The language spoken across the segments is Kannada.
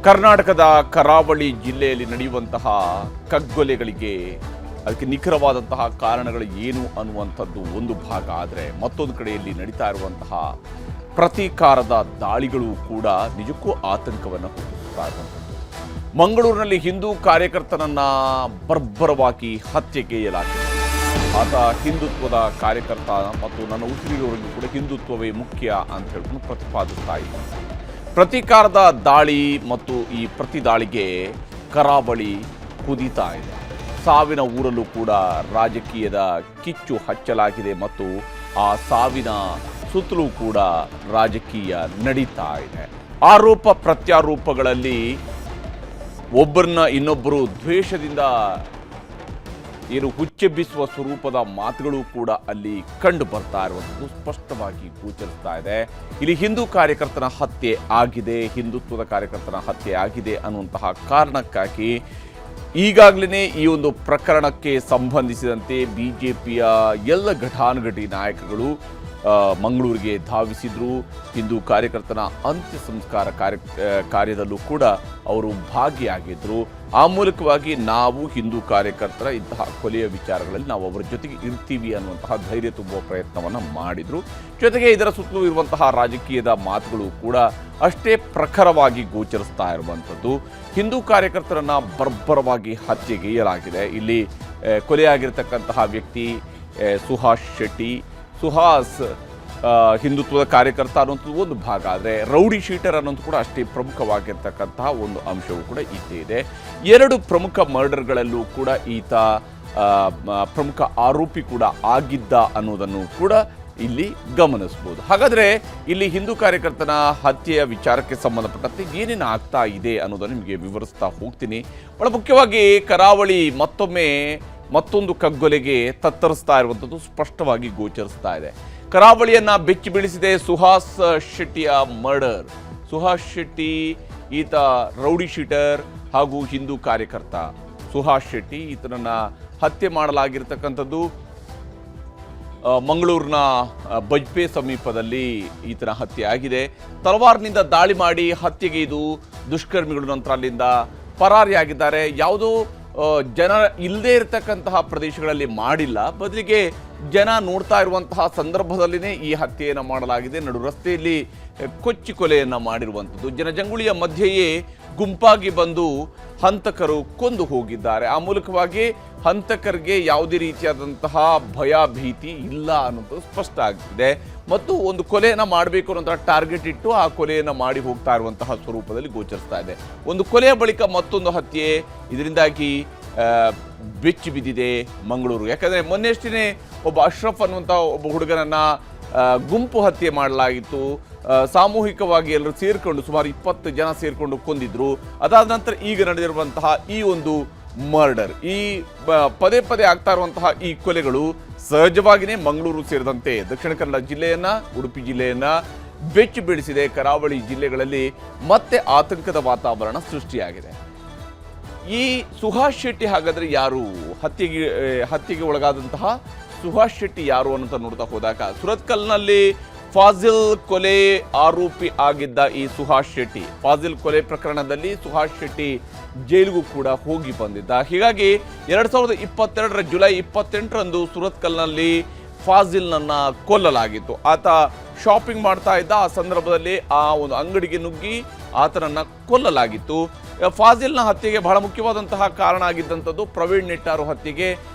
ಕರ್ನಾಟಕದ ಕರಾವಳಿ ಜಿಲ್ಲೆಯಲ್ಲಿ ನಡೆಯುವಂತಹ ಕಗ್ಗೊಲೆಗಳಿಗೆ ಅದಕ್ಕೆ ನಿಖರವಾದಂತಹ ಕಾರಣಗಳು ಏನು ಅನ್ನುವಂಥದ್ದು ಒಂದು ಭಾಗ ಆದರೆ ಮತ್ತೊಂದು ಕಡೆಯಲ್ಲಿ ನಡೀತಾ ಇರುವಂತಹ ಪ್ರತೀಕಾರದ ದಾಳಿಗಳು ಕೂಡ ನಿಜಕ್ಕೂ ಆತಂಕವನ್ನು ಹುಟ್ಟಿಸ್ತಾ ಇರುವಂಥದ್ದು. ಮಂಗಳೂರಿನಲ್ಲಿ ಹಿಂದೂ ಕಾರ್ಯಕರ್ತನನ್ನ ಬರ್ಬರವಾಗಿ ಹತ್ಯೆಗೈಯಲಾಗಿದೆ. ಆತ ಹಿಂದುತ್ವದ ಕಾರ್ಯಕರ್ತ ಮತ್ತು ನನ್ನ ಉಸಿರಿರೋರಿಗೂ ಕೂಡ ಹಿಂದುತ್ವವೇ ಮುಖ್ಯ ಅಂತ ಹೇಳ್ಕೊಂಡು ಪ್ರತಿಪಾದಿಸ್ತಾ ಇದ್ದಾರೆ. ಪ್ರತೀಕಾರದ ದಾಳಿ ಮತ್ತು ಈ ಪ್ರತಿ ದಾಳಿಗೆ ಕರಾವಳಿ ಕುದೀತಾ ಇದೆ. ಸಾವಿನ ಊರಲ್ಲೂ ಕೂಡ ರಾಜಕೀಯದ ಕಿಚ್ಚು ಹಚ್ಚಲಾಗಿದೆ ಮತ್ತು ಆ ಸಾವಿನ ಸುತ್ತಲೂ ಕೂಡ ರಾಜಕೀಯ ನಡೀತಾ ಇದೆ. ಆರೋಪ ಪ್ರತ್ಯಾರೋಪಗಳಲ್ಲಿ ಒಬ್ಬರನ್ನ ಇನ್ನೊಬ್ಬರು ದ್ವೇಷದಿಂದ ಏನು ಹುಚ್ಚೆಬ್ಬಿಸುವ ಸ್ವರೂಪದ ಮಾತುಗಳು ಕೂಡ ಅಲ್ಲಿ ಕಂಡು ಬರ್ತಾ ಇರುವಂಥದ್ದು ಸ್ಪಷ್ಟವಾಗಿ ಗೋಚರಿಸ್ತಾ ಇದೆ. ಇಲ್ಲಿ ಹಿಂದೂ ಕಾರ್ಯಕರ್ತನ ಹತ್ಯೆ ಆಗಿದೆ, ಹಿಂದುತ್ವದ ಕಾರ್ಯಕರ್ತನ ಹತ್ಯೆ ಆಗಿದೆ ಅನ್ನುವಂತಹ ಕಾರಣಕ್ಕಾಗಿ ಈಗಾಗಲೇ ಈ ಒಂದು ಪ್ರಕರಣಕ್ಕೆ ಸಂಬಂಧಿಸಿದಂತೆ ಬಿಜೆಪಿಯ ಎಲ್ಲ ಘಟಾನುಘಟಿ ನಾಯಕಗಳು ಮಂಗಳೂರಿಗೆ ಧಾವಿಸಿದ್ರು. ಹಿಂದೂ ಕಾರ್ಯಕರ್ತನ ಅಂತ್ಯ ಸಂಸ್ಕಾರ ಕಾರ್ಯದಲ್ಲೂ ಕೂಡ ಅವರು ಭಾಗಿಯಾಗಿದ್ದರು. ಆ ಮೂಲಕವಾಗಿ ನಾವು ಹಿಂದೂ ಕಾರ್ಯಕರ್ತರ ಇಂತಹ ಕೊಲೆಯ ವಿಚಾರಗಳಲ್ಲಿ ನಾವು ಅವರ ಜೊತೆಗೆ ಇರ್ತೀವಿ ಅನ್ನುವಂತಹ ಧೈರ್ಯ ತುಂಬುವ ಪ್ರಯತ್ನವನ್ನು ಮಾಡಿದರು. ಜೊತೆಗೆ ಇದರ ಸುತ್ತಲೂ ಇರುವಂತಹ ರಾಜಕೀಯದ ಮಾತುಗಳು ಕೂಡ ಅಷ್ಟೇ ಪ್ರಖರವಾಗಿ ಗೋಚರಿಸ್ತಾ ಇರುವಂಥದ್ದು. ಹಿಂದೂ ಕಾರ್ಯಕರ್ತರನ್ನು ಬರ್ಬರವಾಗಿ ಹತ್ಯೆಗೈಯಲಾಗಿದೆ. ಇಲ್ಲಿ ಕೊಲೆಯಾಗಿರ್ತಕ್ಕಂತಹ ವ್ಯಕ್ತಿ ಸುಹಾಸ್ ಶೆಟ್ಟಿ. ಸುಹಾಸ್ ಹಿಂದುತ್ವದ ಕಾರ್ಯಕರ್ತ ಅನ್ನೋಂಥದ್ದು ಒಂದು ಭಾಗ ಆದರೆ ರೌಡಿ ಶೀಟರ್ ಅನ್ನೋದು ಕೂಡ ಅಷ್ಟೇ ಪ್ರಮುಖವಾಗಿರ್ತಕ್ಕಂತಹ ಒಂದು ಅಂಶವೂ ಕೂಡ ಇದ್ದೇ ಇದೆ. ಎರಡು ಪ್ರಮುಖ ಮರ್ಡರ್ಗಳಲ್ಲೂ ಕೂಡ ಈತ ಪ್ರಮುಖ ಆರೋಪಿ ಕೂಡ ಆಗಿದ್ದ ಅನ್ನೋದನ್ನು ಕೂಡ ಇಲ್ಲಿ ಗಮನಿಸ್ಬೋದು. ಹಾಗಾದರೆ ಇಲ್ಲಿ ಹಿಂದೂ ಕಾರ್ಯಕರ್ತನ ಹತ್ಯೆಯ ವಿಚಾರಕ್ಕೆ ಸಂಬಂಧಪಟ್ಟಂತೆ ಏನೇನು ಆಗ್ತಾ ಇದೆ ಅನ್ನೋದನ್ನು ನಿಮಗೆ ವಿವರಿಸ್ತಾ ಹೋಗ್ತೀನಿ. ಬಹಳ ಮುಖ್ಯವಾಗಿ ಕರಾವಳಿ ಮತ್ತೊಂದು ಕಗ್ಗೊಲೆಗೆ ತತ್ತರಿಸ್ತಾ ಇರುವಂಥದ್ದು ಸ್ಪಷ್ಟವಾಗಿ ಗೋಚರಿಸ್ತಾ ಇದೆ. ಕರಾವಳಿಯನ್ನ ಬೆಚ್ಚಿ ಬೀಳಿಸಿದೆ ಸುಹಾಸ್ ಶೆಟ್ಟಿಯ ಮರ್ಡರ್. ಸುಹಾಸ್ ಶೆಟ್ಟಿ ಈತ ರೌಡಿ ಶೀಟರ್ ಹಾಗೂ ಹಿಂದೂ ಕಾರ್ಯಕರ್ತ. ಸುಹಾಸ್ ಶೆಟ್ಟಿ ಈತನನ್ನ ಹತ್ಯೆ ಮಾಡಲಾಗಿರ್ತಕ್ಕಂಥದ್ದು ಮಂಗಳೂರಿನ ಬಜ್ಪೆ ಸಮೀಪದಲ್ಲಿ ಈತನ ಹತ್ಯೆ ಆಗಿದೆ. ತಲವಾರ್ನಿಂದ ದಾಳಿ ಮಾಡಿ ಹತ್ಯೆಗೈದು ದುಷ್ಕರ್ಮಿಗಳು ನಂತರ ಅಲ್ಲಿಂದ ಪರಾರಿಯಾಗಿದ್ದಾರೆ. ಯಾವುದೋ ಜನ ಇಲ್ಲದೇ ಇರತಕ್ಕಂತಹ ಪ್ರದೇಶಗಳಲ್ಲಿ ಮಾಡಿಲ್ಲ, ಬದಲಿಗೆ ಜನ ನೋಡ್ತಾ ಇರುವಂತಹ ಸಂದರ್ಭದಲ್ಲಿನೇ ಈ ಹತ್ಯೆಯನ್ನು ಮಾಡಲಾಗಿದೆ. ನಡು ರಸ್ತೆಯಲ್ಲಿ ಕೊಚ್ಚಿ ಕೊಲೆಯನ್ನು ಮಾಡಿರುವಂಥದ್ದು. ಜನಜಂಗುಳಿಯ ಮಧ್ಯೆಯೇ ಗುಂಪಾಗಿ ಬಂದು ಹಂತಕರು ಕೊಂದು ಹೋಗಿದ್ದಾರೆ. ಆ ಮೂಲಕವಾಗಿ ಹಂತಕರಿಗೆ ಯಾವುದೇ ರೀತಿಯಾದಂತಹ ಭಯ ಭೀತಿ ಇಲ್ಲ ಅನ್ನೋದು ಸ್ಪಷ್ಟ ಆಗ್ತಿದೆ. ಮತ್ತು ಒಂದು ಕೊಲೆಯನ್ನು ಮಾಡಬೇಕು ಅನ್ನೋ ಟಾರ್ಗೆಟ್ ಇಟ್ಟು ಆ ಕೊಲೆಯನ್ನು ಮಾಡಿ ಹೋಗ್ತಾ ಇರುವಂತಹ ಸ್ವರೂಪದಲ್ಲಿ ಗೋಚರಿಸ್ತಾ ಇದೆ. ಒಂದು ಕೊಲೆಯ ಬಳಿಕ ಮತ್ತೊಂದು ಹತ್ಯೆ, ಇದರಿಂದಾಗಿ ಬೆಚ್ಚಿ ಬಿದ್ದಿದೆ ಮಂಗಳೂರು. ಯಾಕಂದರೆ ಮೊನ್ನೆಷ್ಟೇ ಒಬ್ಬ ಅಶ್ರಫ್ ಅನ್ನುವಂಥ ಒಬ್ಬ ಹುಡುಗನನ್ನ ಗುಂಪು ಹತ್ಯೆ ಮಾಡಲಾಗಿತ್ತು. ಸಾಮೂಹಿಕವಾಗಿ ಎಲ್ಲರೂ ಸೇರಿಕೊಂಡು ಸುಮಾರು 20 ಜನ ಸೇರಿಕೊಂಡು ಕೊಂದಿದ್ರು. ಅದಾದ ನಂತರ ಈಗ ನಡೆದಿರುವಂತಹ ಈ ಒಂದು ಮರ್ಡರ್, ಈ ಪದೇ ಪದೇ ಆಗ್ತಾ ಇರುವಂತಹ ಈ ಕೊಲೆಗಳು ಸಹಜವಾಗಿಯೇ ಮಂಗಳೂರು ಸೇರಿದಂತೆ ದಕ್ಷಿಣ ಕನ್ನಡ ಜಿಲ್ಲೆಯನ್ನ, ಉಡುಪಿ ಜಿ.ಲ್ಲೆಯನ್ನ ಬೆಚ್ಚಿ ಬೀಳಿಸಿದೆ. ಕರಾವಳಿ ಜಿಲ್ಲೆಗಳಲ್ಲಿ ಮತ್ತೆ ಆತಂಕದ ವಾತಾವರಣ ಸೃಷ್ಟಿಯಾಗಿದೆ. ಈ ಸುಹಾಸ್ ಶೆಟ್ಟಿ ಹಾಗಾದ್ರೆ ಯಾರು? ಹತ್ಯೆಗೆ ಒಳಗಾದಂತಹ ಸುಹಾಸ್ ಶೆಟ್ಟಿ ಯಾರು ಅಂತ ನೋಡ್ತಾ ಹೋದಾಗ ಸುರತ್ಕಲ್ನಲ್ಲಿ ಫಾಜಿಲ್ ಕೊಲೆ ಆರೋಪಿ ಆಗಿದ್ದ ಈ ಸುಹಾಸ್ ಶೆಟ್ಟಿ, ಫಾಜಿಲ್ ಕೊಲೆ ಪ್ರಕರಣದಲ್ಲಿ ಸುಹಾಸ್ ಶೆಟ್ಟಿ ಜೈಲಿಗೂ ಕೂಡ ಹೋಗಿ ಬಂದಿದ್ದ. ಹೀಗಾಗಿ 2022 ಜುಲೈ 28ರಂದು ಸುರತ್ಕಲ್ನಲ್ಲಿ ಫಾಜಿಲ್ನನ್ನ ಕೊಲ್ಲಲಾಗಿತ್ತು. ಆತ ಶಾಪಿಂಗ್ ಮಾಡ್ತಾ ಇದ್ದ ಆ ಸಂದರ್ಭದಲ್ಲಿ ಆ ಒಂದು ಅಂಗಡಿಗೆ ನುಗ್ಗಿ ಆತನನ್ನ ಕೊಲ್ಲಲಾಗಿತ್ತು. ಫಾಜಿಲ್ನ ಹತ್ಯೆಗೆ ಬಹಳ ಮುಖ್ಯವಾದಂತಹ ಕಾರಣ ಆಗಿದ್ದಂಥದ್ದು ಪ್ರವೀಣ್ ನೆಟ್ಟಾರು ಹತ್ಯೆಗೆ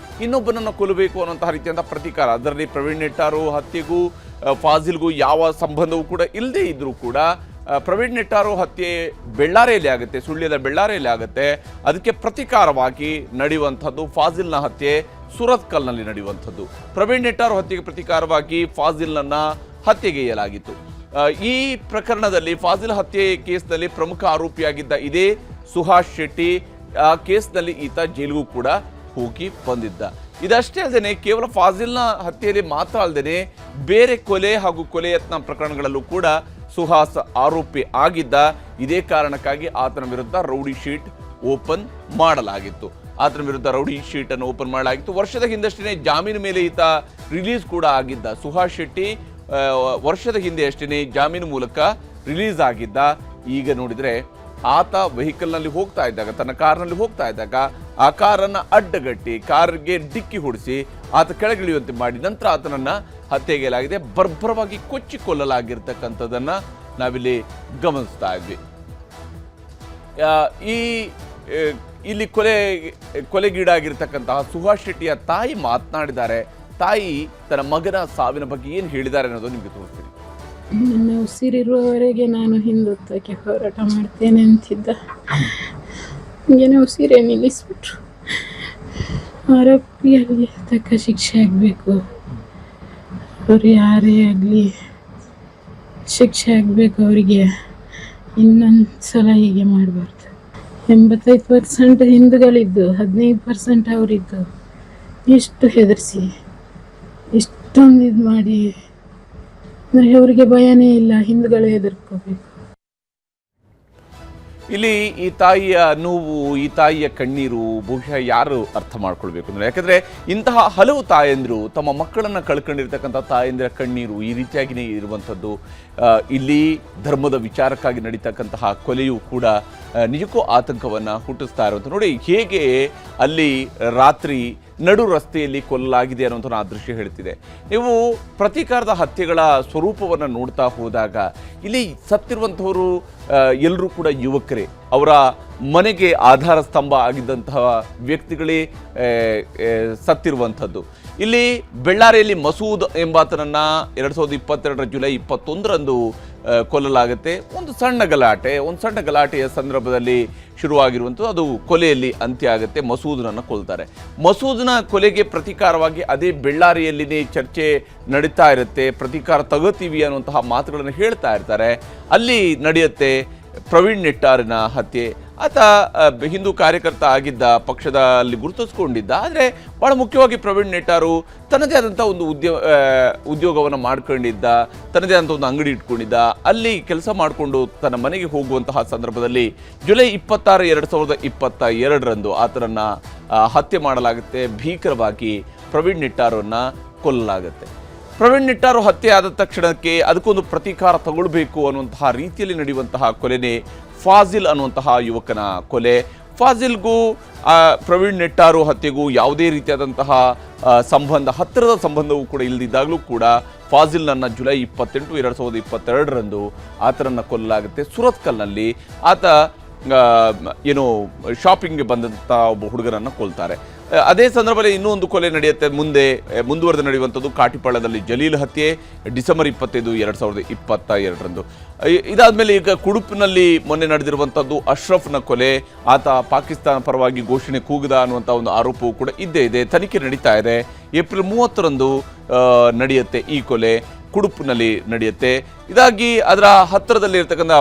ಇನ್ನೊಬ್ಬನನ್ನು ಕೊಲ್ಲಬೇಕು ಅನ್ನೋಂತಹ ರೀತಿಯಾದ ಪ್ರತೀಕಾರ. ಅದರಲ್ಲಿ ಪ್ರವೀಣ್ ನೆಟ್ಟಾರು ಹತ್ಯೆಗೂ ಫಾಜಿಲ್ಗೂ ಯಾವ ಸಂಬಂಧವೂ ಕೂಡ ಇಲ್ಲದೆ ಇದ್ರೂ ಕೂಡ ಪ್ರವೀಣ್ ನೆಟ್ಟಾರು ಹತ್ಯೆ ಬೆಳ್ಳಾರೆಯಲ್ಲಿ ಆಗುತ್ತೆ, ಸುಳ್ಯದ ಬೆಳ್ಳಾರೆಯಲ್ಲಿ ಆಗುತ್ತೆ. ಅದಕ್ಕೆ ಪ್ರತೀಕಾರವಾಗಿ ನಡೆಯುವಂಥದ್ದು ಫಾಜಿಲ್ನ ಹತ್ಯೆ ಸುರತ್ಕಲ್ನಲ್ಲಿ ನಡೆಯುವಂಥದ್ದು. ಪ್ರವೀಣ್ ನೆಟ್ಟಾರು ಹತ್ಯೆಗೆ ಪ್ರತೀಕಾರವಾಗಿ ಫಾಜಿಲ್ನನ್ನ ಹತ್ಯೆಗೈಯಲಾಗಿತ್ತು. ಈ ಪ್ರಕರಣದಲ್ಲಿ ಫಾಜಿಲ್ ಹತ್ಯೆ ಕೇಸ್ನಲ್ಲಿ ಪ್ರಮುಖ ಆರೋಪಿಯಾಗಿದ್ದ ಇದೇ ಸುಹಾಸ್ ಶೆಟ್ಟಿ. ಆ ಕೇಸ್ನಲ್ಲಿ ಈತ ಜೈಲಿಗೂ ಕೂಡ ಹೋಗಿ ಬಂದಿದ್ದ. ಇದಷ್ಟೇ ಅಲ್ಲದೆ ಕೇವಲ ಫಾಜಿಲ್ನ ಹತ್ಯೆಯಲ್ಲಿ ಮಾತ್ರ ಅಲ್ಲದೆ ಬೇರೆ ಕೊಲೆ ಹಾಗೂ ಕೊಲೆ ಯತ್ನ ಪ್ರಕರಣಗಳಲ್ಲೂ ಕೂಡ ಸುಹಾಸ್ ಆರೋಪಿ ಆಗಿದ್ದ. ಇದೇ ಕಾರಣಕ್ಕಾಗಿ ಆತನ ವಿರುದ್ಧ ರೌಡಿ ಶೀಟ್ ಓಪನ್ ಮಾಡಲಾಗಿತ್ತು. ವರ್ಷದ ಹಿಂದಷ್ಟೇ ಜಾಮೀನು ಮೇಲೆ ಈತ ರಿಲೀಸ್ ಕೂಡ ಆಗಿದ್ದ. ಸುಹಾಸ್ ಶೆಟ್ಟಿ ವರ್ಷದ ಹಿಂದೆ ಅಷ್ಟೇ ಜಾಮೀನು ಮೂಲಕ ರಿಲೀಸ್ ಆಗಿದ್ದ. ಈಗ ನೋಡಿದರೆ ಆತ ವೆಹಿಕಲ್ನಲ್ಲಿ ಹೋಗ್ತಾ ಇದ್ದಾಗ, ತನ್ನ ಕಾರ್ನಲ್ಲಿ ಹೋಗ್ತಾ ಇದ್ದಾಗ ಆ ಕಾರನ್ನು ಅಡ್ಡಗಟ್ಟಿ ಕಾರ್ಗೆ ಡಿಕ್ಕಿ ಹೊಡಿಸಿ ಆತ ಕೆಳಗಿಳಿಯುವಂತೆ ಮಾಡಿ ನಂತರ ಆತನನ್ನು ಹತ್ಯೆಗೈಲಾಗಿದೆ. ಬರ್ಬರವಾಗಿ ಕೊಚ್ಚಿ ಕೊಲ್ಲಲಾಗಿರ್ತಕ್ಕಂಥದ್ದನ್ನು ನಾವಿಲ್ಲಿ ಗಮನಿಸ್ತಾ ಇದ್ವಿ. ಇಲ್ಲಿ ಕೊಲೆಗೀಡಾಗಿರ್ತಕ್ಕಂತಹ ಸುಹಾಸ್ ಶೆಟ್ಟಿಯ ತಾಯಿ ಮಾತನಾಡಿದ್ದಾರೆ. ತಾಯಿ ತನ್ನ ಮಗನ ಸಾವಿನ ಬಗ್ಗೆ ಏನು ಹೇಳಿದ್ದಾರೆ ಅನ್ನೋದು ನಿಮಗೆ ತೋರಿಸ್ತೀನಿ. ನನ್ನ ಉಸಿರಿರುವವರೆಗೆ ನಾನು ಹಿಂದುತ್ವಕ್ಕೆ ಹೋರಾಟ ಮಾಡ್ತೇನೆ ಅಂತಿದ್ದ. ನನಗೆ ಉಸಿರೇ ನಿಲ್ಲಿಸ್ಬಿಟ್ರು. ಆರೋಪಿಯಲ್ಲಿ ತಕ್ಕ ಶಿಕ್ಷೆ ಆಗಬೇಕು. ಅವರು ಯಾರೇ ಆಗಲಿ ಶಿಕ್ಷೆ ಆಗಬೇಕು ಅವರಿಗೆ. ಇನ್ನೊಂದು ಸಲ ಹೀಗೆ ಮಾಡಬಾರ್ದು. 85% ಹಿಂದೂಗಳಿದ್ದು 15% ಅವರಿದ್ದು. ಎಷ್ಟು ಹೆದರಿಸಿ ಇಷ್ಟೊಂದು ಇದು ಮಾಡಿ ಅವರಿಗೆ ಭಯನೇ ಇಲ್ಲ. ಹಿಂದೂಗಳು ಹೆದರ್ಕೋಬೇಕು. ಇಲ್ಲಿ ಈ ತಾಯಿಯ ನೋವು, ಈ ತಾಯಿಯ ಕಣ್ಣೀರು ಬಹುಶಃ ಯಾರು ಅರ್ಥ ಮಾಡ್ಕೊಳ್ಬೇಕು ಅಂದರೆ, ಯಾಕಂದರೆ ಇಂತಹ ಹಲವು ತಾಯಂದಿರು ತಮ್ಮ ಮಕ್ಕಳನ್ನು ಕಳ್ಕೊಂಡಿರ್ತಕ್ಕಂಥ ತಾಯಂದಿರ ಕಣ್ಣೀರು ಈ ರೀತಿಯಾಗಿಯೇ ಇರುವಂಥದ್ದು. ಇಲ್ಲಿ ಧರ್ಮದ ವಿಚಾರಕ್ಕಾಗಿ ನಡೀತಕ್ಕಂತಹ ಕೊಲೆಯೂ ಕೂಡ ನಿಜಕ್ಕೂ ಆತಂಕವನ್ನು ಹುಟ್ಟಿಸ್ತಾ ಇರುವಂಥ. ನೋಡಿ ಹೇಗೆ ಅಲ್ಲಿ ರಾತ್ರಿ ನಡು ರಸ್ತೆಯಲ್ಲಿ ಕೊಲ್ಲಲಾಗಿದೆ ಅನ್ನೋಂಥ ಆ ದೃಶ್ಯ ಹೇಳ್ತಿದೆ. ನೀವು ಪ್ರತೀಕಾರದ ಹತ್ಯೆಗಳ ಸ್ವರೂಪವನ್ನು ನೋಡ್ತಾ ಹೋದಾಗ ಇಲ್ಲಿ ಸತ್ತಿರುವಂಥವರು ಎಲ್ಲರೂ ಕೂಡ ಯುವಕರೇ. ಅವರ ಮನೆಗೆ ಆಧಾರ ಸ್ತಂಭ ಆಗಿದ್ದಂತಹ ವ್ಯಕ್ತಿಗಳೇ ಸತ್ತಿರುವಂಥದ್ದು. ಇಲ್ಲಿ ಬೆಳ್ಳಾರಿಯಲ್ಲಿ ಮಸೂದ್ ಎಂಬಾತನನ್ನು 2022 ಜುಲೈ 21ರಂದು ಕೊಲ್ಲಲಾಗುತ್ತೆ. ಒಂದು ಸಣ್ಣ ಗಲಾಟೆಯ ಸಂದರ್ಭದಲ್ಲಿ ಶುರುವಾಗಿರುವಂಥದ್ದು, ಅದು ಕೊಲೆಯಲ್ಲಿ ಅಂತ್ಯ ಆಗುತ್ತೆ. ಮಸೂದನನ್ನು ಕೊಲ್ತಾರೆ. ಮಸೂದನ ಕೊಲೆಗೆ ಪ್ರತೀಕಾರವಾಗಿ ಅದೇ ಬೆಳ್ಳಾರಿಯಲ್ಲಿನೇ ಚರ್ಚೆ ನಡೀತಾ ಇರುತ್ತೆ. ಪ್ರತೀಕಾರ ತಗೋತೀವಿ ಅನ್ನುವಂತಹ ಮಾತುಗಳನ್ನು ಹೇಳ್ತಾ ಇರ್ತಾರೆ. ಅಲ್ಲಿ ನಡೆಯುತ್ತೆ ಪ್ರವೀಣ್ ನೆಟ್ಟಾರಿನ ಹತ್ಯೆ. ಆತ ಹಿಂದೂ ಕಾರ್ಯಕರ್ತ ಆಗಿದ್ದ, ಪಕ್ಷದಲ್ಲಿ ಗುರುತಿಸ್ಕೊಂಡಿದ್ದ. ಆದರೆ ಭಾಳ ಮುಖ್ಯವಾಗಿ ಪ್ರವೀಣ್ ನೆಟ್ಟಾರು ತನ್ನದೇ ಆದಂಥ ಒಂದು ಉದ್ಯೋಗವನ್ನು ಮಾಡ್ಕೊಂಡಿದ್ದ, ತನ್ನದೇ ಆದಂಥ ಒಂದು ಅಂಗಡಿ ಇಟ್ಕೊಂಡಿದ್ದ. ಅಲ್ಲಿ ಕೆಲಸ ಮಾಡಿಕೊಂಡು ತನ್ನ ಮನೆಗೆ ಹೋಗುವಂತಹ ಸಂದರ್ಭದಲ್ಲಿ ಜುಲೈ 26, 2022ರಂದು ಆತನನ್ನು ಹತ್ಯೆ ಮಾಡಲಾಗುತ್ತೆ. ಭೀಕರವಾಗಿ ಪ್ರವೀಣ್ ನೆಟ್ಟಾರನ್ನು ಕೊಲ್ಲಲಾಗುತ್ತೆ. ಪ್ರವೀಣ್ ನೆಟ್ಟಾರು ಹತ್ಯೆ ಆದ ತಕ್ಷಣಕ್ಕೆ ಅದಕ್ಕೊಂದು ಪ್ರತೀಕಾರ ತಗೊಳ್ಬೇಕು ಅನ್ನುವಂತಹ ರೀತಿಯಲ್ಲಿ ನಡೆಯುವಂತಹ ಕೊಲೆನೇ ಫಾಜಿಲ್ ಅನ್ನುವಂತಹ ಯುವಕನ ಕೊಲೆ. ಫಾಜಿಲ್ಗೂ ಪ್ರವೀಣ್ ನೆಟ್ಟಾರು ಹತ್ಯೆಗೂ ಯಾವುದೇ ರೀತಿಯಾದಂತಹ ಸಂಬಂಧ, ಹತ್ತಿರದ ಸಂಬಂಧವೂ ಕೂಡ ಇಲ್ಲದಿದ್ದಾಗಲೂ ಕೂಡ ಫಾಜಿಲ್ನನ್ನು ಜುಲೈ 28, 2022ರಂದು ಆತನನ್ನು ಕೊಲ್ಲಲಾಗುತ್ತೆ. ಸುರತ್ಕಲ್ನಲ್ಲಿ ಆತ ಶಾಪಿಂಗ್ಗೆ ಬಂದಂಥ ಒಬ್ಬ ಹುಡುಗರನ್ನು ಕೊಲ್ತಾರೆ. ಅದೇ ಸಂದರ್ಭದಲ್ಲಿ ಇನ್ನೂ ಒಂದು ಕೊಲೆ ನಡೆಯುತ್ತೆ. ಮುಂದುವರೆದು ನಡೆಯುವಂಥದ್ದು ಕಾಟಿಪಾಳ್ಯದಲ್ಲಿ ಜಲೀಲ್ ಹತ್ಯೆ ಡಿಸೆಂಬರ್ 25, 2022ರಂದು. ಇದಾದಮೇಲೆ ಈಗ ಕುಡುಪಿನಲ್ಲಿ ಮೊನ್ನೆ ನಡೆದಿರುವಂಥದ್ದು ಅಶ್ರಫ್ನ ಕೊಲೆ. ಆತ ಪಾಕಿಸ್ತಾನ ಪರವಾಗಿ ಘೋಷಣೆ ಕೂಗದ ಅನ್ನುವಂಥ ಒಂದು ಆರೋಪವೂ ಕೂಡ ಇದ್ದೇ ಇದೆ. ತನಿಖೆ ನಡೀತಾ ಇದೆ. ಏಪ್ರಿಲ್ 30ರಂದು ನಡೆಯುತ್ತೆ ಈ ಕೊಲೆ, ಕುಡುಪಿನಲ್ಲಿ ನಡೆಯುತ್ತೆ. ಇದಾಗಿ ಅದರ ಹತ್ತಿರದಲ್ಲಿ ಇರ್ತಕ್ಕಂಥ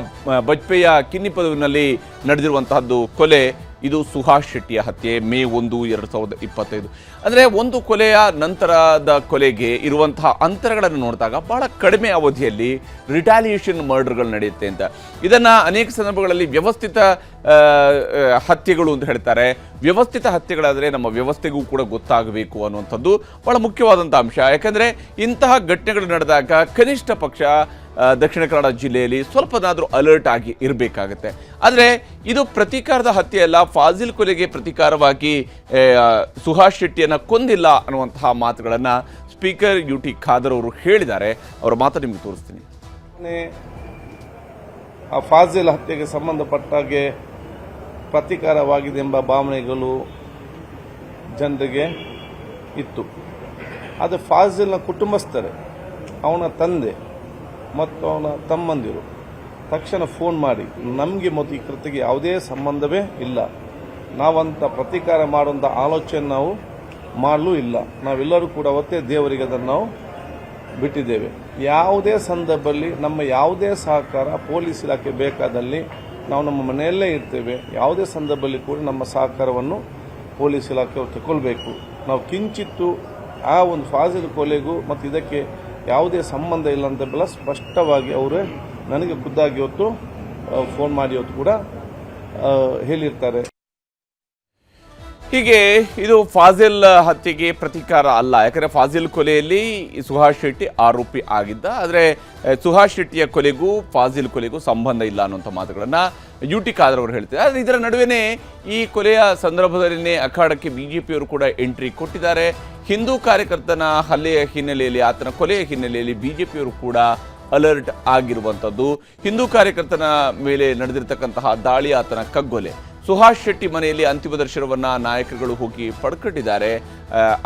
ಬಜ್ಪೆಯ ಕಿನ್ನಿಪದವಿನಲ್ಲಿ ನಡೆದಿರುವಂತಹದ್ದು ಕೊಲೆ. ಇದು ಸುಹಾಸ್ ಶೆಟ್ಟಿಯ ಹತ್ಯೆ ಮೇ 1, 2025. ಅಂದರೆ ಒಂದು ಕೊಲೆಯ ನಂತರದ ಕೊಲೆಗೆ ಇರುವಂತಹ ಅಂತರಗಳನ್ನು ನೋಡಿದಾಗ ಬಹಳ ಕಡಿಮೆ ಅವಧಿಯಲ್ಲಿ ರಿಟಾಲಿಯೇಷನ್ ಮರ್ಡರ್ಗಳು ನಡೆಯುತ್ತೆ ಅಂತ. ಇದನ್ನು ಅನೇಕ ಸಂದರ್ಭಗಳಲ್ಲಿ ವ್ಯವಸ್ಥಿತ ಹತ್ಯೆಗಳು ಅಂತ ಹೇಳ್ತಾರೆ. ವ್ಯವಸ್ಥಿತ ಹತ್ಯೆಗಳಾದರೆ ನಮ್ಮ ವ್ಯವಸ್ಥೆಗೂ ಕೂಡ ಗೊತ್ತಾಗಬೇಕು ಅನ್ನುವಂಥದ್ದು ಬಹಳ ಮುಖ್ಯವಾದಂಥ ಅಂಶ. ಯಾಕಂದರೆ ಇಂತಹ ಘಟನೆಗಳು ನಡೆದಾಗ ಕನಿಷ್ಠ ಪಕ್ಷ ದಕ್ಷಿಣ ಕನ್ನಡ ಜಿಲ್ಲೆಯಲ್ಲಿ ಸ್ವಲ್ಪನಾದರೂ ಅಲರ್ಟ್ ಆಗಿ ಇರಬೇಕಾಗತ್ತೆ. ಆದರೆ ಇದು ಪ್ರತೀಕಾರದ ಹತ್ಯೆ ಅಲ್ಲ. ಫಾಜಿಲ್ ಕೊಲೆಗೆ ಪ್ರತೀಕಾರವಾಗಿ ಸುಹಾಸ್ ಶೆಟ್ಟಿಯನ್ನು ಕೊಂದಿಲ್ಲ ಅನ್ನುವಂತಹ ಮಾತುಗಳನ್ನು ಸ್ಪೀಕರ್ UT ಖಾದರ್ ಅವರು ಹೇಳಿದ್ದಾರೆ. ಅವರ ಮಾತು ನಿಮಗೆ ತೋರಿಸ್ತೀನಿ. ಆ ಫಾಜಿಲ್ ಹತ್ಯೆಗೆ ಸಂಬಂಧಪಟ್ಟಾಗೆ ಪ್ರತೀಕಾರವಾಗಿದೆ ಎಂಬ ಭಾವನೆಗಳು ಜನರಿಗೆ ಇತ್ತು. ಅದು ಫಾಜಿಲ್ನ ಕುಟುಂಬಸ್ಥರೇ, ಅವನ ತಂದೆ ಮತ್ತು ಅವನ ತಮ್ಮಂದಿರು ತಕ್ಷಣ ಫೋನ್ ಮಾಡಿ ನಮಗೆ ಮತ್ತು ಈ ಕೃತಿಗೆ ಯಾವುದೇ ಸಂಬಂಧವೇ ಇಲ್ಲ, ನಾವಂತ ಪ್ರತೀಕಾರ ಮಾಡುವಂಥ ಆಲೋಚನೆ ನಾವು ಮಾಡಲೂ ಇಲ್ಲ, ನಾವೆಲ್ಲರೂ ಕೂಡ ಅವತ್ತೇ ದೇವರಿಗೆ ಅದನ್ನು ನಾವು ಬಿಟ್ಟಿದ್ದೇವೆ. ಯಾವುದೇ ಸಂದರ್ಭದಲ್ಲಿ ನಮ್ಮ ಯಾವುದೇ ಸಹಕಾರ ಪೊಲೀಸ್ ಇಲಾಖೆ ಬೇಕಾದಲ್ಲಿ ನಾವು ನಮ್ಮ ಮನೆಯಲ್ಲೇ ಇರ್ತೇವೆ. ಯಾವುದೇ ಸಂದರ್ಭದಲ್ಲಿ ಕೂಡ ನಮ್ಮ ಸಹಕಾರವನ್ನು ಪೊಲೀಸ್ ಇಲಾಖೆ ತಗೊಳ್ಬೇಕು. ನಾವು ಕಿಂಚಿತ್ತು ಆ ಒಂದು ಫಾಜಿಲ್ ಕೊಲೆಗೂ ಮತ್ತು ಇದಕ್ಕೆ ಯಾವುದೇ ಸಂಬಂಧ ಇಲ್ಲ ಅಂತ ಬೆಲ್ಲ ಸ್ಪಷ್ಟವಾಗಿ ಅವರೇ ನನಗೆ ಖುದ್ದಾಗಿ ಇವತ್ತು ಫೋನ್ ಮಾಡಿ ಇವತ್ತು ಕೂಡ ಹೇಳಿರ್ತಾರೆ. ಹೀಗೆ ಇದು ಫಾಜಿಲ್ ಹತ್ಯೆಗೆ ಪ್ರತೀಕಾರ ಅಲ್ಲ. ಯಾಕಂದರೆ ಫಾಜಿಲ್ ಕೊಲೆಯಲ್ಲಿ ಸುಹಾಸ್ ಶೆಟ್ಟಿ ಆರೋಪಿ ಆಗಿದ್ದ. ಆದರೆ ಸುಹಾಸ್ ಶೆಟ್ಟಿಯ ಕೊಲೆಗೂ ಫಾಜಿಲ್ ಕೊಲೆಗೂ ಸಂಬಂಧ ಇಲ್ಲ ಅನ್ನುವಂಥ ಮಾತುಗಳನ್ನು UT ಖಾದರ್ ಅವರು ಹೇಳ್ತಾರೆ. ಆದರೆ ಇದರ ನಡುವೆನೇ ಈ ಕೊಲೆಯ ಸಂದರ್ಭದಲ್ಲಿನೇ ಅಖಾಡಕ್ಕೆ ಬಿಜೆಪಿಯವರು ಕೂಡ ಎಂಟ್ರಿ ಕೊಟ್ಟಿದ್ದಾರೆ. ಹಿಂದೂ ಕಾರ್ಯಕರ್ತನ ಹಲ್ಲೆಯ ಹಿನ್ನೆಲೆಯಲ್ಲಿ, ಆತನ ಕೊಲೆಯ ಹಿನ್ನೆಲೆಯಲ್ಲಿ ಬಿಜೆಪಿಯವರು ಕೂಡ ಅಲರ್ಟ್ ಆಗಿರುವಂಥದ್ದು. ಹಿಂದೂ ಕಾರ್ಯಕರ್ತನ ಮೇಲೆ ನಡೆದಿರತಕ್ಕಂತಹ ದಾಳಿ, ಆತನ ಕಗ್ಗೊಲೆ, ಸುಹಾಸ್ ಶೆಟ್ಟಿ ಮನೆಯಲ್ಲಿ ಅಂತಿಮ ದರ್ಶನವನ್ನು ನಾಯಕರುಗಳು ಹೋಗಿ ಪಡ್ಕೊಂಡಿದ್ದಾರೆ.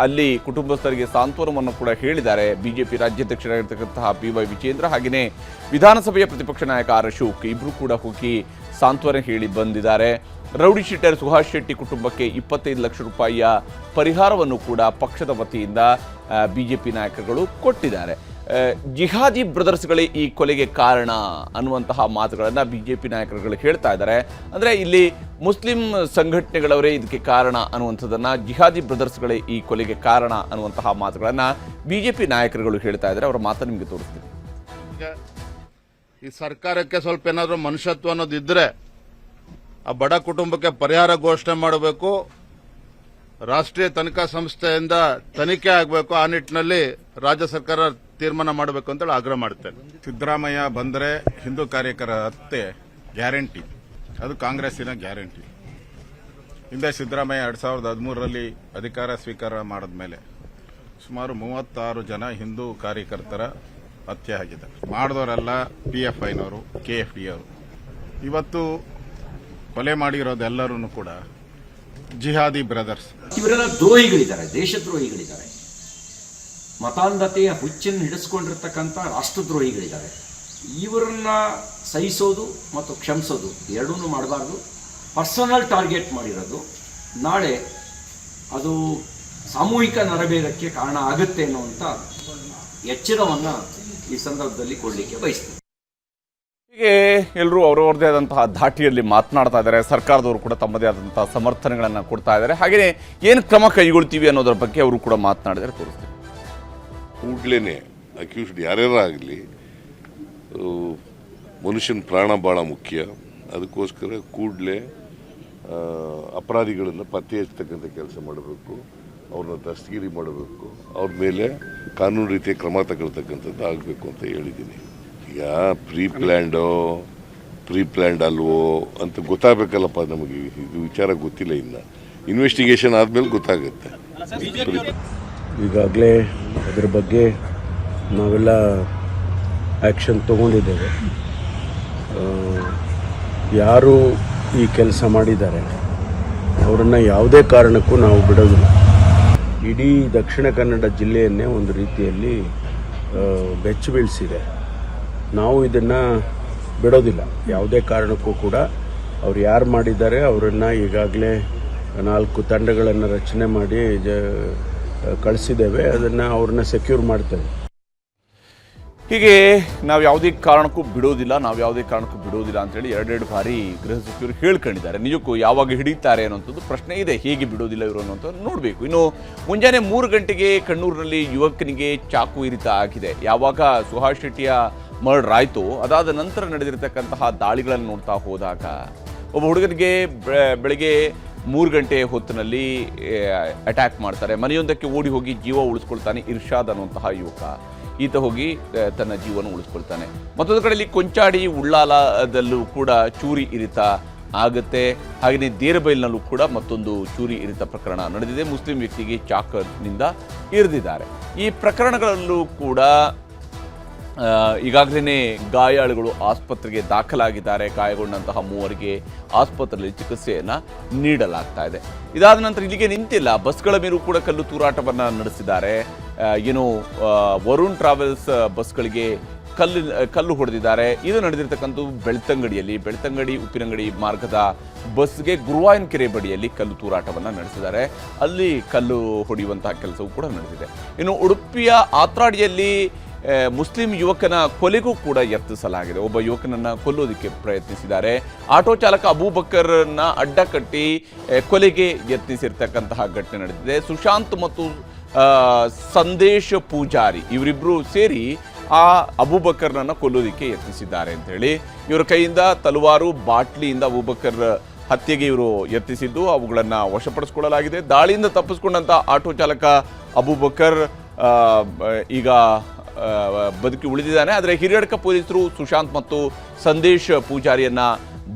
ಅಲ್ಲಿ ಕುಟುಂಬಸ್ಥರಿಗೆ ಸಾಂತ್ವನವನ್ನು ಕೂಡ ಹೇಳಿದ್ದಾರೆ. ಬಿಜೆಪಿ ರಾಜ್ಯಾಧ್ಯಕ್ಷರಾಗಿರ್ತಕ್ಕಂತಹ PY ವಿಜೇಂದ್ರ ಹಾಗೆಯೇ ವಿಧಾನಸಭೆಯ ಪ್ರತಿಪಕ್ಷ ನಾಯಕ R ಅಶೋಕ್ ಇಬ್ಬರು ಕೂಡ ಹೋಗಿ ಸಾಂತ್ವನ ಹೇಳಿ ಬಂದಿದ್ದಾರೆ. ರೌಡಿ ಶೀಟರ್ ಸುಹಾಸ್ ಶೆಟ್ಟಿ ಕುಟುಂಬಕ್ಕೆ 25 ಲಕ್ಷ ರೂಪಾಯಿಯ ಪರಿಹಾರವನ್ನು ಕೂಡ ಪಕ್ಷದ ವತಿಯಿಂದ ಬಿಜೆಪಿ ನಾಯಕರುಗಳು ಕೊಟ್ಟಿದ್ದಾರೆ. ಜಿಹಾದಿ ಬ್ರದರ್ಸ್ಗಳೇ ಈ ಕೊಲೆಗೆ ಕಾರಣ ಅನ್ನುವಂತಹ ಮಾತುಗಳನ್ನು ಬಿಜೆಪಿ ನಾಯಕರುಗಳು ಹೇಳ್ತಾ ಇದ್ದಾರೆ. ಅಂದರೆ ಇಲ್ಲಿ ಮುಸ್ಲಿಂ ಸಂಘಟನೆಗಳವರೇ ಇದಕ್ಕೆ ಕಾರಣ ಅನ್ನುವಂಥದ್ದನ್ನು, ಜಿಹಾದಿ ಬ್ರದರ್ಸ್ಗಳೇ ಈ ಕೊಲೆಗೆ ಕಾರಣ ಅನ್ನುವಂತಹ ಮಾತುಗಳನ್ನು ಬಿಜೆಪಿ ನಾಯಕರುಗಳು ಹೇಳ್ತಾ ಇದ್ದಾರೆ. ಅವರ ಮಾತನ್ನು ನಿಮಗೆ ತೋರಿಸ್ತೀನಿ. ಈ ಸರ್ಕಾರಕ್ಕೆ ಸ್ವಲ್ಪ ಏನಾದರೂ ಮನುಷ್ಯತ್ವ ಅನ್ನೋದಿದ್ರೆ ಆ ಬಡ ಕುಟುಂಬಕ್ಕೆ ಪರಿಹಾರ ಘೋಷಣೆ ಮಾಡಬೇಕು. ರಾಷ್ಟ್ರೀಯ ತನಿಖಾ ಸಂಸ್ಥೆಯಿಂದ ತನಿಖೆ ಆಗಬೇಕು. ಆ ನಿಟ್ಟಿನಲ್ಲಿ ರಾಜ್ಯ ಸರ್ಕಾರ ತೀರ್ಮಾನ ಮಾಡಬೇಕು ಅಂತೇಳಿ ಆಗ್ರಹ ಮಾಡ್ತೇನೆ. ಸಿದ್ದರಾಮಯ್ಯ ಬಂದರೆ ಹಿಂದೂ ಕಾರ್ಯಕರ ಹತ್ಯೆ ಗ್ಯಾರಂಟಿ, ಅದು ಕಾಂಗ್ರೆಸ್ಸಿನ ಗ್ಯಾರಂಟಿ. ಹಿಂದೆ ಸಿದ್ದರಾಮಯ್ಯ 2013ರಲ್ಲಿ ಅಧಿಕಾರ ಸ್ವೀಕಾರ ಮಾಡಿದ ಮೇಲೆ ಸುಮಾರು 36 ಜನ ಹಿಂದೂ ಕಾರ್ಯಕರ್ತರ ಹತ್ಯೆ ಆಗಿದೆ. ಮಾಡಿದವರೆಲ್ಲ PFIನವರು, KFD ಅವರು. ಇವತ್ತು ಕೊಲೆ ಮಾಡಿರೋದೆಲ್ಲರೂ ಕೂಡ ಜಿಹಾದಿ ಬ್ರದರ್ಸ್. ಇವರೆಲ್ಲ ದ್ರೋಹಿಗಳಿದ್ದಾರೆ, ದೇಶದ್ರೋಹಿಗಳಿದ್ದಾರೆ, ಮತಾಂಧತೆಯ ಹುಚ್ಚನ್ನು ಹಿಡಿಸ್ಕೊಂಡಿರ್ತಕ್ಕಂಥ ರಾಷ್ಟ್ರದ್ರೋಹಿಗಳಿದ್ದಾರೆ. ಇವರನ್ನ ಸಹಿಸೋದು ಮತ್ತು ಕ್ಷಮಿಸೋದು ಎರಡೂ ಮಾಡಬಾರ್ದು. ಪರ್ಸನಲ್ ಟಾರ್ಗೆಟ್ ಮಾಡಿರೋದು ನಾಳೆ ಅದು ಸಾಮೂಹಿಕ ನರಭೇದಕ್ಕೆ ಕಾರಣ ಆಗುತ್ತೆ ಅನ್ನುವಂಥ ಎಚ್ಚರವನ್ನು ಈ ಸಂದರ್ಭದಲ್ಲಿ ಕೊಡಲಿಕ್ಕೆ ಬಯಸ್ತೀನಿ. ಹೀಗೆ ಎಲ್ಲರೂ ಅವರವರದೇ ಆದಂತಹ ಧಾಟಿಯಲ್ಲಿ ಮಾತನಾಡ್ತಾ ಇದ್ದಾರೆ. ಸರ್ಕಾರದವರು ಕೂಡ ತಮ್ಮದೇ ಆದಂತಹ ಸಮರ್ಥನೆಗಳನ್ನು ಕೊಡ್ತಾ ಇದ್ದಾರೆ. ಹಾಗೆಯೇ ಏನು ಕ್ರಮ ಕೈಗೊಳ್ತೀವಿ ಅನ್ನೋದರ ಬಗ್ಗೆ ಅವರು ಕೂಡ ಮಾತನಾಡಿದರೆ ತೋರಿಸ್ತೀವಿ. ಕೂಡಲೇ ಅಕ್ಯೂಸ್ಡ್ ಯಾರ್ಯಾರ ಆಗಲಿ, ಮನುಷ್ಯನ ಪ್ರಾಣ ಭಾಳ ಮುಖ್ಯ. ಅದಕ್ಕೋಸ್ಕರ ಕೂಡಲೇ ಅಪರಾಧಿಗಳನ್ನು ಪತ್ತೆ ಹಚ್ಚತಕ್ಕಂಥ ಕೆಲಸ ಮಾಡಬೇಕು, ಅವ್ರನ್ನ ದಸ್ತಗಿರಿ ಮಾಡಬೇಕು, ಅವ್ರ ಮೇಲೆ ಕಾನೂನು ರೀತಿಯ ಕ್ರಮ ತಗೊಳ್ತಕ್ಕಂಥದ್ದು ಆಗಬೇಕು ಅಂತ ಹೇಳಿದ್ದೀನಿ. ಈಗ ಪ್ರೀ ಪ್ಲ್ಯಾಂಡ್ ಅಲ್ವೋ ಅಂತ ಗೊತ್ತಾಗಬೇಕಲ್ಲಪ್ಪ. ನಮಗೆ ಇದು ವಿಚಾರ ಗೊತ್ತಿಲ್ಲ. ಇನ್ನು ಇನ್ವೆಸ್ಟಿಗೇಷನ್ ಆದಮೇಲೆ ಗೊತ್ತಾಗುತ್ತೆ. ಈಗಾಗಲೇ ಅದರ ಬಗ್ಗೆ ನಾವೆಲ್ಲ ಆ್ಯಕ್ಷನ್ ತಗೊಂಡಿದ್ದೇವೆ. ಯಾರು ಈ ಕೆಲಸ ಮಾಡಿದ್ದಾರೆ ಅವರನ್ನು ಯಾವುದೇ ಕಾರಣಕ್ಕೂ ನಾವು ಬಿಡೋದಿಲ್ಲ. ಇಡೀ ದಕ್ಷಿಣ ಕನ್ನಡ ಜಿಲ್ಲೆಯನ್ನೇ ಒಂದು ರೀತಿಯಲ್ಲಿ ಬೆಚ್ಚ ಬೀಳಿಸಿದೆ. ನಾವು ಇದನ್ನು ಬಿಡೋದಿಲ್ಲ ಯಾವುದೇ ಕಾರಣಕ್ಕೂ ಕೂಡ. ಅವ್ರು ಯಾರು ಮಾಡಿದ್ದಾರೆ ಅವರನ್ನು ಈಗಾಗಲೇ 4 ತಂಡಗಳನ್ನು ರಚನೆ ಮಾಡಿ ಕಳಿಸಿದ್ದೇವೆ. ಅದನ್ನು ಅವ್ರನ್ನ ಸೆಕ್ಯೂರ್ ಮಾಡ್ತೇವೆ. ಹೀಗೆ ನಾವು ಯಾವುದೇ ಕಾರಣಕ್ಕೂ ಬಿಡೋದಿಲ್ಲ ಅಂತೇಳಿ 2 ಬಾರಿ ಗೃಹ ಸಚಿವರು ಹೇಳ್ಕೊಂಡಿದ್ದಾರೆ. ನಿಜಕ್ಕೂ ಯಾವಾಗ ಹಿಡಿತಾರೆ ಅನ್ನೋಂಥದ್ದು ಪ್ರಶ್ನೆ ಇದೆ. ಹೇಗೆ ಬಿಡೋದಿಲ್ಲ ಇವರು ಅನ್ನೋಂಥದ್ದು ನೋಡಬೇಕು. ಇನ್ನು ಮುಂಜಾನೆ 3 ಗಂಟೆಗೆ ಕಣ್ಣೂರಿನಲ್ಲಿ ಯುವಕನಿಗೆ ಚಾಕು ಇರಿತ ಆಗಿದೆ. ಯಾವಾಗ ಸುಹಾಸ್ ಶೆಟ್ಟಿಯ ಮರ್ಡರ್ ಆಯಿತು, ಅದಾದ ನಂತರ ನಡೆದಿರತಕ್ಕಂತಹ ದಾಳಿಗಳನ್ನು ನೋಡ್ತಾ ಹೋದಾಗ ಒಬ್ಬ ಹುಡುಗನಿಗೆ ಬೆಳಗ್ಗೆ 3 ಗಂಟೆ ಹೊತ್ತಿನಲ್ಲಿ ಅಟ್ಯಾಕ್ ಮಾಡ್ತಾರೆ. ಮನೆಯೊಂದಕ್ಕೆ ಓಡಿ ಹೋಗಿ ಜೀವ ಉಳಿಸ್ಕೊಳ್ತಾನೆ ಇರ್ಷಾದ್ ಅನ್ನುವಂತಹ ಯುವಕ. ಈತ ಹೋಗಿ ತನ್ನ ಜೀವನ ಉಳಿಸ್ಕೊಳ್ತಾನೆ. ಮತ್ತೊಂದು ಕಡೆಯಲ್ಲಿ ಕೊಂಚಾಡಿ ಉಳ್ಳಾಲದಲ್ಲೂ ಕೂಡ ಚೂರಿ ಇರಿತ ಆಗುತ್ತೆ. ಹಾಗೆಯೇ ದೇರಬೈಲ್ನಲ್ಲೂ ಕೂಡ ಮತ್ತೊಂದು ಚೂರಿ ಇರಿತ ಪ್ರಕರಣ ನಡೆದಿದೆ. ಮುಸ್ಲಿಂ ವ್ಯಕ್ತಿಗೆ ಚಾಕುನಿಂದ ಇರಿದಿದ್ದಾರೆ. ಈ ಪ್ರಕರಣಗಳಲ್ಲೂ ಕೂಡ ಈಗಾಗಲೇ ಗಾಯಾಳುಗಳು ಆಸ್ಪತ್ರೆಗೆ ದಾಖಲಾಗಿದ್ದಾರೆ. ಗಾಯಗೊಂಡಂತಹ 3 ಆಸ್ಪತ್ರೆಯಲ್ಲಿ ಚಿಕಿತ್ಸೆಯನ್ನು ನೀಡಲಾಗ್ತಾ ಇದೆ. ಇದಾದ ನಂತರ ಇಲ್ಲಿಗೆ ನಿಂತಿಲ್ಲ, ಬಸ್ಗಳ ಮೇಲೂ ಕೂಡ ಕಲ್ಲು ತೂರಾಟವನ್ನು ನಡೆಸಿದ್ದಾರೆ. ಏನು ವರುಣ್ ಟ್ರಾವೆಲ್ಸ್ ಬಸ್ಗಳಿಗೆ ಕಲ್ಲು ಹೊಡೆದಿದ್ದಾರೆ. ಇದು ನಡೆದಿರ್ತಕ್ಕಂಥದ್ದು ಬೆಳ್ತಂಗಡಿ ಉಪ್ಪಿನಂಗಡಿ ಮಾರ್ಗದ ಬಸ್ಗೆ ಗುರುವಾಯನ್ ಕೆರೆ ಬಳಿಯಲ್ಲಿ ಕಲ್ಲು ತೂರಾಟವನ್ನು ನಡೆಸಿದ್ದಾರೆ. ಅಲ್ಲಿ ಕಲ್ಲು ಹೊಡೆಯುವಂತಹ ಕೆಲಸವೂ ಕೂಡ ನಡೆದಿದೆ. ಇನ್ನು ಉಡುಪಿಯ ಆತ್ರಾಡಿಯಲ್ಲಿ ಮುಸ್ಲಿಂ ಯುವಕನ ಕೊಲೆಗೂ ಕೂಡ ಯತ್ನಿಸಲಾಗಿದೆ. ಒಬ್ಬ ಯುವಕನನ್ನು ಕೊಲ್ಲೋದಕ್ಕೆ ಪ್ರಯತ್ನಿಸಿದ್ದಾರೆ. ಆಟೋ ಚಾಲಕ ಅಬೂಬಕರ್ನ ಅಡ್ಡ ಕಟ್ಟಿ ಕೊಲೆಗೆ ಯತ್ನಿಸಿರ್ತಕ್ಕಂತಹ ಘಟನೆ ನಡೆದಿದೆ. ಸುಶಾಂತ್ ಮತ್ತು ಸಂದೇಶ್ ಪೂಜಾರಿ ಇವರಿಬ್ಬರು ಸೇರಿ ಆ ಅಬೂಬಕರ್ನನ್ನು ಕೊಲ್ಲೋದಕ್ಕೆ ಯತ್ನಿಸಿದ್ದಾರೆ ಅಂತೇಳಿ ಇವರ ಕೈಯಿಂದ ತಲವಾರು ಬಾಟ್ಲಿಯಿಂದ ಅಬೂಬಕರ್ ಹತ್ಯೆಗೆ ಇವರು ಯತ್ನಿಸಿದ್ದು ಅವುಗಳನ್ನು ವಶಪಡಿಸಿಕೊಳ್ಳಲಾಗಿದೆ. ದಾಳಿಯಿಂದ ತಪ್ಪಿಸಿಕೊಂಡಂಥ ಆಟೋ ಚಾಲಕ ಅಬೂಬಕರ್ ಈಗ ಬದುಕಿ ಉಳಿದಿದ್ದಾನೆ. ಆದರೆ ಹಿರಿಯಡ್ಕ ಪೊಲೀಸರು ಸುಶಾಂತ್ ಮತ್ತು ಸಂದೇಶ್ ಪೂಜಾರಿಯನ್ನು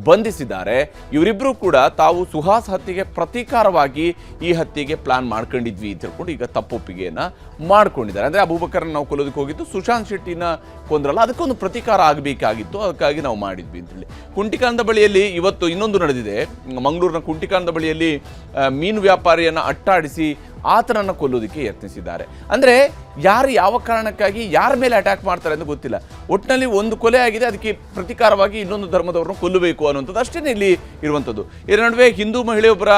ಬಂಧಿಸಿದ್ದಾರೆ. ಇವರಿಬ್ಬರು ಕೂಡ ತಾವು ಸುಹಾಸ್ ಹತ್ಯೆಗೆ ಪ್ರತೀಕಾರವಾಗಿ ಈ ಹತ್ಯೆಗೆ ಪ್ಲಾನ್ ಮಾಡ್ಕೊಂಡಿದ್ವಿ ಅಂತ ಹೇಳ್ಕೊಂಡು ಈಗ ತಪ್ಪೊಪ್ಪಿಗೆಯನ್ನ ಮಾಡ್ಕೊಂಡಿದ್ದಾರೆ. ಅಂದರೆ ಅಬೂಬಕರ್ನ ನಾವು ಕೊಲ್ಲೋದಕ್ಕೆ ಹೋಗಿದ್ದು, ಸುಶಾಂತ್ ಶೆಟ್ಟಿನ ಕೊಂದ್ರಲ್ಲ, ಅದಕ್ಕೊಂದು ಪ್ರತೀಕಾರ ಆಗಬೇಕಾಗಿತ್ತು, ಅದಕ್ಕಾಗಿ ನಾವು ಮಾಡಿದ್ವಿ ಅಂತೇಳಿ. ಕುಂಟಿಕಾನದ ಬಳಿಯಲ್ಲಿ ಇವತ್ತು ಇನ್ನೊಂದು ನಡೆದಿದೆ. ಮಂಗಳೂರಿನ ಕುಂಟಿಕಾನದ ಬಳಿಯಲ್ಲಿ ಮೀನು ವ್ಯಾಪಾರಿಯನ್ನು ಅಟ್ಟಾಡಿಸಿ ಆತನನ್ನು ಕೊಲ್ಲೋದಕ್ಕೆ ಯತ್ನಿಸಿದ್ದಾರೆ. ಅಂದರೆ ಯಾರು ಯಾವ ಕಾರಣಕ್ಕಾಗಿ ಯಾರ ಮೇಲೆ ಅಟ್ಯಾಕ್ ಮಾಡ್ತಾರೆ ಅಂತ ಗೊತ್ತಿಲ್ಲ. ಒಟ್ಟಿನಲ್ಲಿ ಒಂದು ಕೊಲೆ ಆಗಿದೆ, ಅದಕ್ಕೆ ಪ್ರತೀಕಾರವಾಗಿ ಇನ್ನೊಂದು ಧರ್ಮದವರನ್ನು ಕೊಲ್ಲಬೇಕು ಅನ್ನುವಂಥದ್ದು ಅಷ್ಟೇ ಇಲ್ಲಿ ಇರುವಂಥದ್ದು. ಇದರ ನಡುವೆ ಹಿಂದೂ ಮಹಿಳೆಯೊಬ್ಬರ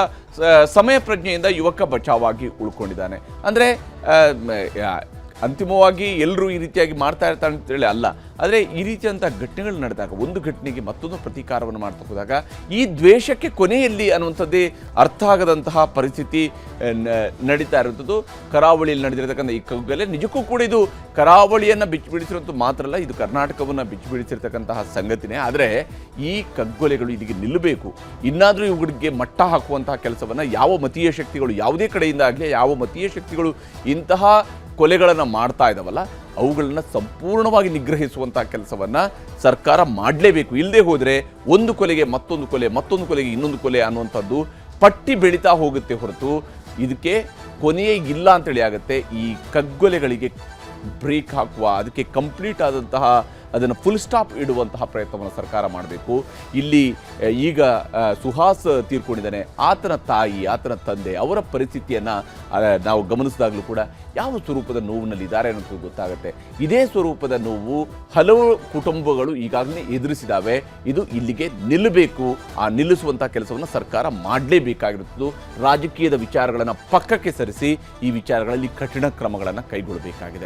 ಸಮಯ ಪ್ರಜ್ಞೆಯಿಂದ ಯುವಕ ಬಚಾವಾಗಿ ಉಳ್ಕೊಂಡಿದ್ದಾನೆ. ಅಂದರೆ ಅಂತಿಮವಾಗಿ ಎಲ್ಲರೂ ಈ ರೀತಿಯಾಗಿ ಮಾಡ್ತಾ ಇರ್ತಾರೆ ಅಂತೇಳಿ ಅಲ್ಲ, ಆದರೆ ಈ ರೀತಿಯಂಥ ಘಟನೆಗಳು ನಡೆದಾಗ ಒಂದು ಘಟನೆಗೆ ಮತ್ತೊಂದು ಪ್ರತೀಕಾರವನ್ನು ಮಾಡ್ತಾ ಹೋದಾಗ ಈ ದ್ವೇಷಕ್ಕೆ ಕೊನೆಯಲ್ಲಿ ಅನ್ನುವಂಥದ್ದೇ ಅರ್ಥ ಆಗದಂತಹ ಪರಿಸ್ಥಿತಿ ನಡೀತಾ ಇರುವಂಥದ್ದು. ಕರಾವಳಿಯಲ್ಲಿ ನಡೆದಿರತಕ್ಕಂಥ ಈ ಕಗ್ಗಲೆ ನಿಜಕ್ಕೂ ಕೂಡ ಇದು ಕರಾವಳಿಯನ್ನು ಬಿಚ್ಚಿಬಿಡಿಸಿರೋಂಥದ್ದು ಮಾತ್ರ ಅಲ್ಲ, ಇದು ಕರ್ನಾಟಕವನ್ನು ಬಿಚ್ಚಿಬಿಡಿಸಿರ್ತಕ್ಕಂತಹ ಸಂಗತಿನೇ. ಆದರೆ ಈ ಕಗ್ಗೊಲೆಗಳು ಇಲ್ಲಿಗೆ ನಿಲ್ಲಬೇಕು. ಇನ್ನಾದರೂ ಇವುಗಳಿಗೆ ಮಟ್ಟ ಹಾಕುವಂತಹ ಕೆಲಸವನ್ನು ಯಾವ ಮತೀಯ ಶಕ್ತಿಗಳು ಯಾವುದೇ ಕಡೆಯಿಂದ ಆಗಲಿ, ಯಾವ ಮತೀಯ ಶಕ್ತಿಗಳು ಇಂತಹ ಕೊಲೆಗಳನ್ನು ಮಾಡ್ತಾ ಇದ್ದಾವಲ್ಲ ಅವುಗಳನ್ನು ಸಂಪೂರ್ಣವಾಗಿ ನಿಗ್ರಹಿಸುವಂತಹ ಕೆಲಸವನ್ನು ಸರ್ಕಾರ ಮಾಡಲೇಬೇಕು. ಇಲ್ಲದೆ ಹೋದರೆ ಒಂದು ಕೊಲೆಗೆ ಮತ್ತೊಂದು ಕೊಲೆ, ಮತ್ತೊಂದು ಕೊಲೆಗೆ ಇನ್ನೊಂದು ಕೊಲೆ ಅನ್ನುವಂಥದ್ದು ಪಟ್ಟಿ ಬೆಳೀತಾ ಹೋಗುತ್ತೆ ಹೊರತು ಇದಕ್ಕೆ ಕೊನೆಯೇ ಇಲ್ಲ ಅಂತೇಳಿ ಆಗುತ್ತೆ. ಈ ಕಗ್ಗೊಲೆಗಳಿಗೆ ಬ್ರೇಕ್ ಹಾಕುವ, ಅದಕ್ಕೆ ಕಂಪ್ಲೀಟ್ ಆದಂತಹ ಅದನ್ನು ಫುಲ್ ಸ್ಟಾಪ್ ಇಡುವಂತಹ ಪ್ರಯತ್ನವನ್ನು ಸರ್ಕಾರ ಮಾಡಬೇಕು. ಇಲ್ಲಿ ಈಗ ಸುಹಾಸ್ ತೀರ್ಕೊಂಡಿದ್ದಾನೆ, ಆತನ ತಾಯಿ, ಆತನ ತಂದೆ, ಅವರ ಪರಿಸ್ಥಿತಿಯನ್ನು ನಾವು ಗಮನಿಸಿದಾಗಲೂ ಕೂಡ ಯಾವ ಸ್ವರೂಪದ ನೋವಿನಲ್ಲಿದ್ದಾರೆ ಅನ್ನೋದು ಗೊತ್ತಾಗುತ್ತೆ. ಇದೇ ಸ್ವರೂಪದ ನೋವು ಹಲವು ಕುಟುಂಬಗಳು ಈಗಾಗಲೇ ಎದುರಿಸಿದ್ದಾವೆ. ಇದು ಇಲ್ಲಿಗೆ ನಿಲ್ಲಬೇಕು. ಆ ನಿಲ್ಲಿಸುವಂಥ ಕೆಲಸವನ್ನು ಸರ್ಕಾರ ಮಾಡಲೇಬೇಕಾಗಿರುತ್ತದೆ. ರಾಜಕೀಯದ ವಿಚಾರಗಳನ್ನು ಪಕ್ಕಕ್ಕೆ ಸರಿಸಿ ಈ ವಿಚಾರಗಳಲ್ಲಿ ಕಠಿಣ ಕ್ರಮಗಳನ್ನು ಕೈಗೊಳ್ಳಬೇಕಾಗಿದೆ.